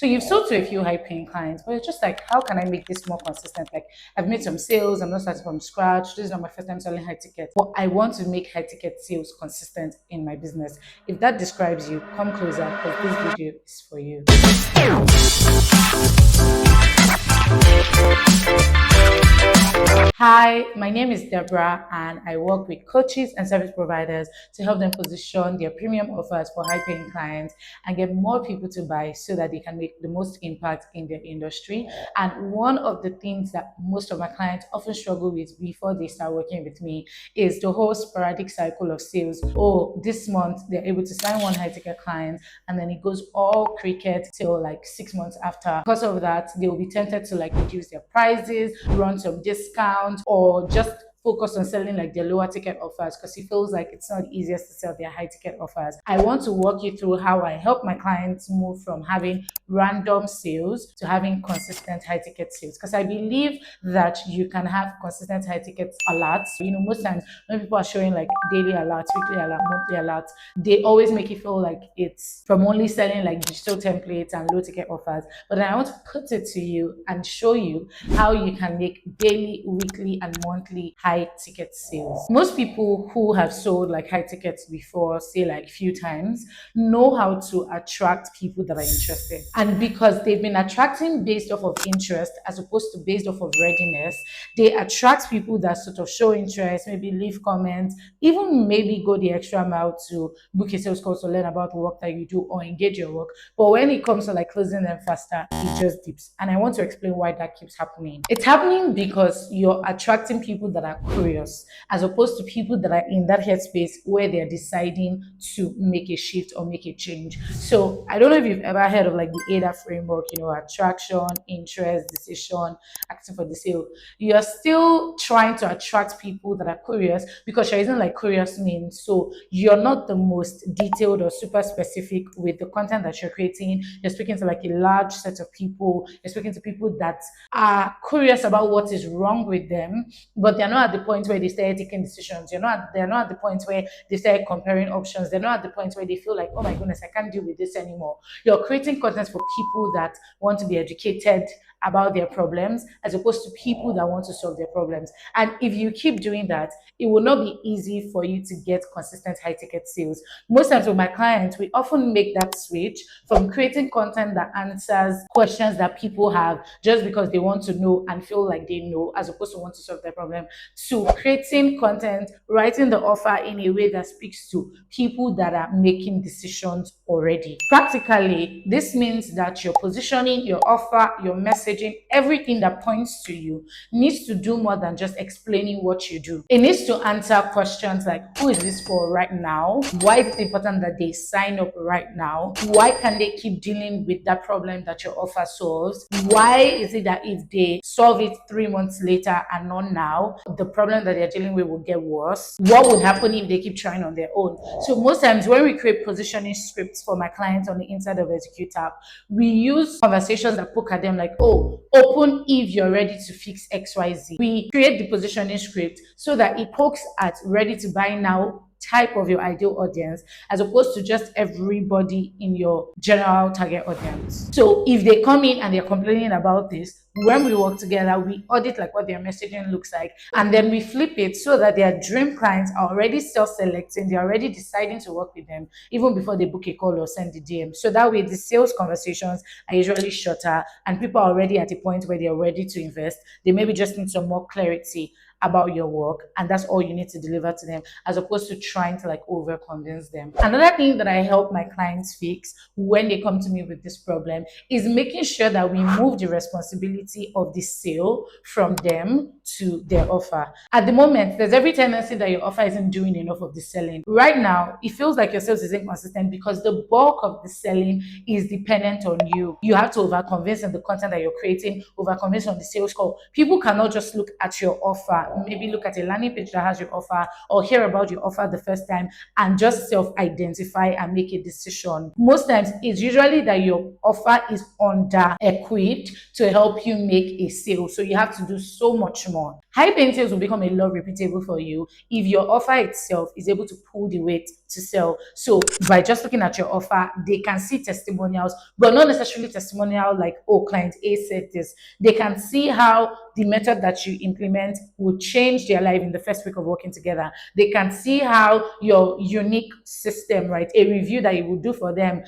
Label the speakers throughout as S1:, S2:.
S1: So you've sold to a few high-paying clients, but it's just like, how can I make this more consistent? Like, I've made some sales, I'm not starting from scratch. This is not my first time selling high ticket, but I want to make high ticket sales consistent in my business. If that describes you, come closer because this video is for you. Hi, my name is Deborah, and I work with coaches and service providers to help them position their premium offers for high paying clients and get more people to buy so that they can make the most impact in their industry. And one of the things that most of my clients often struggle with before they start working with me is the whole sporadic cycle of sales. Oh, this month they're able to sign one high ticket client, and then it goes all cricket till like 6 months after. Because of that, they will be tempted to like reduce their prices, run some discounts, or just focus on selling like their lower ticket offers because it feels like it's not easiest to sell their high ticket offers. I want to walk you through how I help my clients move from having random sales to having consistent high ticket sales, because I believe that you can have consistent high ticket alerts. Most times when people are showing like daily alerts, weekly alerts, monthly alerts, they always make it feel like it's from only selling like digital templates and low ticket offers. But then I want to put it to you and show you how you can make daily, weekly, and monthly high ticket sales. Most people who have sold like high tickets before, say like few times, know how to attract people that are interested. And because they've been attracting based off of interest as opposed to based off of readiness, they attract people that sort of show interest, maybe leave comments, even maybe go the extra mile to book a sales call to learn about the work that you do or engage your work. But when it comes to like closing them faster, it just dips. And I want to explain why that keeps happening. It's happening because you're attracting people that are curious as opposed to people that are in that headspace where they're deciding to make a shift or make a change. So I don't know if you've ever heard of like the ADA framework, attraction, interest, decision, acting for the sale. You're still trying to attract people that are curious because there isn't like curious means. So you're not the most detailed or super specific with the content that you're creating. You're speaking to like a large set of people. You're speaking to people that are curious about what is wrong with them, but they're not at the point where they start taking decisions. They're not at the point where they start comparing options. They're not at the point where they feel like, oh my goodness, I can't deal with this anymore. You're creating content for people that want to be educated about their problems as opposed to people that want to solve their problems. And if you keep doing that, it will not be easy for you to get consistent high ticket sales. Most times with my clients, we often make that switch from creating content that answers questions that people have just because they want to know and feel like they know as opposed to want to solve their problem, to creating content, writing the offer in a way that speaks to people that are making decisions already. Practically, this means that your positioning, your offer, your messaging, everything that points to you needs to do more than just explaining what you do. It needs to answer questions like, who is this for right now? Why is it important that they sign up right now? Why can they keep dealing with that problem that your offer solves? Why is it that if they solve it 3 months later and not now, the problem that they're dealing with will get worse? What would happen if they keep trying on their own? So most times when we create positioning scripts for my clients on the inside of ExecuTap, we use conversations that poke at them like, oh, open if you're ready to fix XYZ. We create the positioning script so that it pokes at ready to buy now type of your ideal audience as opposed to just everybody in your general target audience. So if they come in and they're complaining about this, when we work together, we audit like what their messaging looks like, and then we flip it so that their dream clients are already self-selecting, they're already deciding to work with them even before they book a call or send the DM. So that way the sales conversations are usually shorter and people are already at a point where they're ready to invest. They maybe just need some more clarity about your work, and that's all you need to deliver to them as opposed to trying to like over convince them. Another thing that I help my clients fix when they come to me with this problem is making sure that we move the responsibility of the sale from them to their offer. At the moment, there's every tendency that your offer isn't doing enough of the selling. Right now, it feels like your sales isn't consistent because the bulk of the selling is dependent on you. You have to over convince in the content that you're creating, over convince on the sales call. People cannot just look at your offer, maybe look at a landing page that has your offer or hear about your offer the first time and just self-identify and make a decision. Most times, it's usually that your offer is under-equipped to help you make a sale. So you have to do so much more. High paying sales will become a lot repeatable for you if your offer itself is able to pull the weight to sell. So by just looking at your offer, they can see testimonials, but not necessarily testimonial like, oh, client A said this. They can see how the method that you implement will change their life in the first week of working together. They can see how your unique system, right, a review that you will do for them,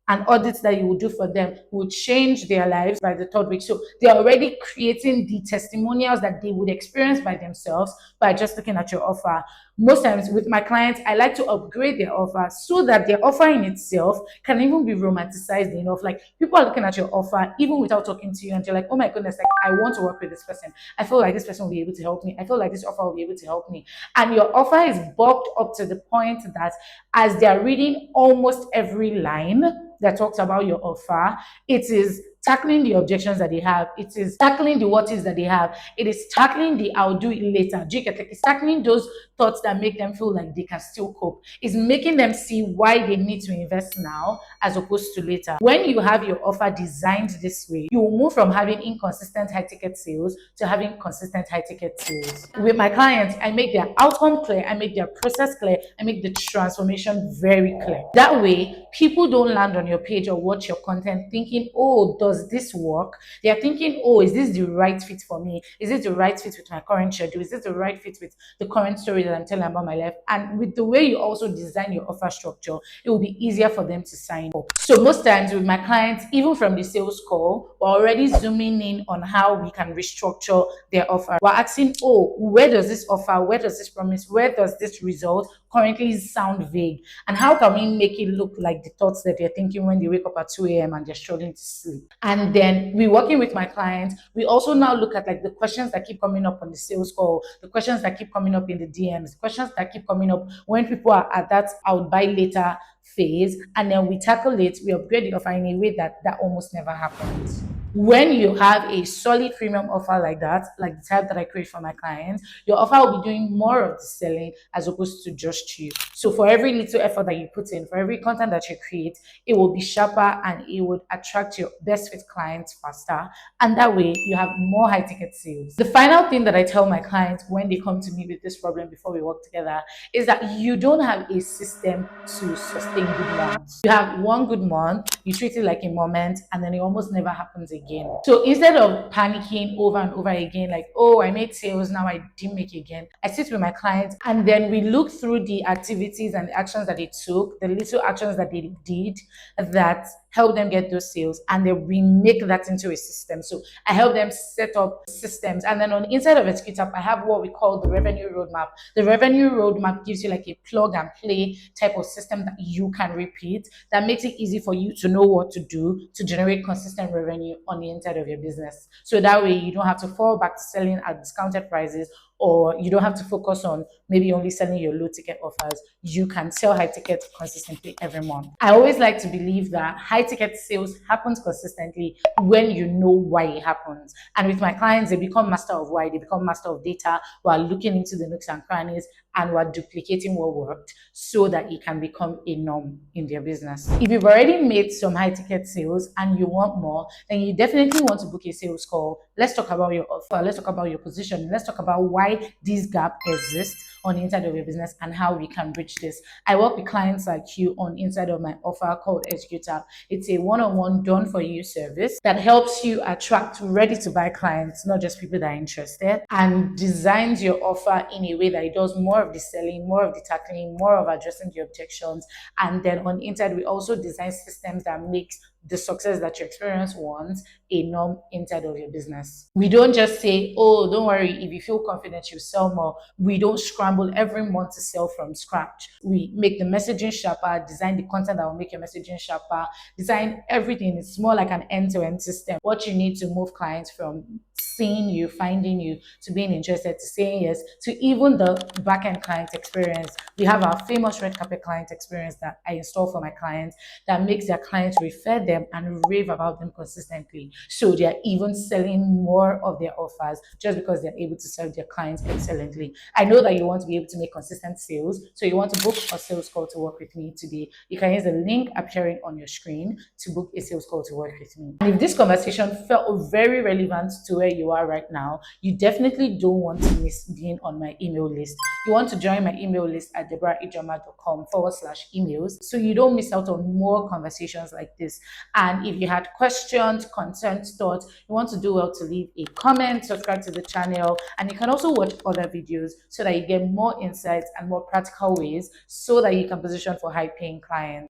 S1: an audit that you will do for them will change their lives by the third week. So they're already creating the testimonials that they would experience by themselves by just looking at your offer. Most times with my clients, I like to upgrade their offer so that their offer in itself can even be romanticized enough. Like people are looking at your offer even without talking to you, and you're like, oh my goodness, like I want to work with this person. I feel like this person will be able to help me. I feel like this offer will be able to help me. And your offer is bulked up to the point that as they're reading almost every line that talks about your offer, it is tackling the objections that they have. It is tackling the what is that they have. It is tackling the I'll do it later. It's tackling those thoughts that make them feel like they can still cope. It's making them see why they need to invest now as opposed to later. When you have your offer designed this way, you will move from having inconsistent high ticket sales to having consistent high ticket sales. With my clients, I make their outcome clear, I make their process clear, I make the transformation very clear. That way, people don't land on your page or watch your content thinking, oh, does this work? They are thinking, oh, is this the right fit for me? Is it the right fit with my current schedule? Is this the right fit with the current story that I'm telling about my life? And with the way you also design your offer structure, it will be easier for them to sign up. So most times with my clients, even from the sales call, we're already zooming in on how we can restructure their offer. We're asking, oh, where does this offer, where does this promise, where does this result currently sound vague? And how can we make it look like the thoughts that they're thinking when they wake up at 2 a.m. and they're struggling to sleep? And then we're working with my clients. We also now look at like the questions that keep coming up on the sales call, the questions that keep coming up in the DMs, the questions that keep coming up when people are at that I would buy later phase, and then we tackle it, we upgrade the offer in a way that almost never happens. When you have a solid premium offer like that, like the type that I create for my clients, your offer will be doing more of the selling as opposed to just you. So for every little effort that you put in, for every content that you create, it will be sharper and it would attract your best fit clients faster. And that way you have more high ticket sales. The final thing that I tell my clients when they come to me with this problem before we work together is that you don't have a system to sustain good months. You have one good month, you treat it like a moment, and then it almost never happens again. So instead of panicking over and over again, like, oh, I made sales, now I didn't make it again, I sit with my clients and then we look through the activities and the actions that they took, the little actions that they did that help them get those sales, and then we make that into a system. So I help them set up systems, and then on the inside of ExecuTap, I have what we call the revenue roadmap. The revenue roadmap gives you like a plug and play type of system that you can repeat, that makes it easy for you to know what to do to generate consistent revenue on the inside of your business. So that way you don't have to fall back to selling at discounted prices, or you don't have to focus on maybe only selling your low ticket offers. You can sell high ticket consistently every month. I always like to believe that high ticket sales happens consistently when you know why it happens. And with my clients, they become master of why, they become master of data while looking into the nooks and crannies, and we're duplicating what worked so that it can become a norm in their business. If you've already made some high ticket sales and you want more, then you definitely want to book a sales call. Let's talk about your offer. Let's talk about your position. Let's talk about why this gap exists on the inside of your business and how we can bridge this. I work with clients like you on inside of my offer called ExecuTap. It's a one-on-one done for you service that helps you attract ready to buy clients, not just people that are interested, and designs your offer in a way that it does more of the selling, more of the tackling, more of addressing the objections. And then on the inside, we also design systems that makes the success that your experience wants a norm inside of your business. We don't just say, oh, don't worry, if you feel confident, you sell more. We don't scramble every month to sell from scratch. We make the messaging sharper, design the content that will make your messaging sharper, design everything. It's more like an end-to-end system. What you need to move clients from seeing you, finding you, to being interested, to saying yes, to even the back-end client experience. We have our famous red carpet client experience that I install for my clients that makes their clients refer them and rave about them consistently. So they're even selling more of their offers just because they're able to serve their clients excellently. I know that you want to be able to make consistent sales, so you want to book a sales call to work with me today. You can use the link appearing on your screen to book a sales call to work with me. And if this conversation felt very relevant to where you are right now, you definitely don't want to miss being on my email list. You want to join my email list at deborahijoma.com/emails so you don't miss out on more conversations like this. And if you had questions, concerns, thoughts, you want to do well to leave a comment, subscribe to the channel, and you can also watch other videos so that you get more insights and more practical ways so that you can position for high paying clients.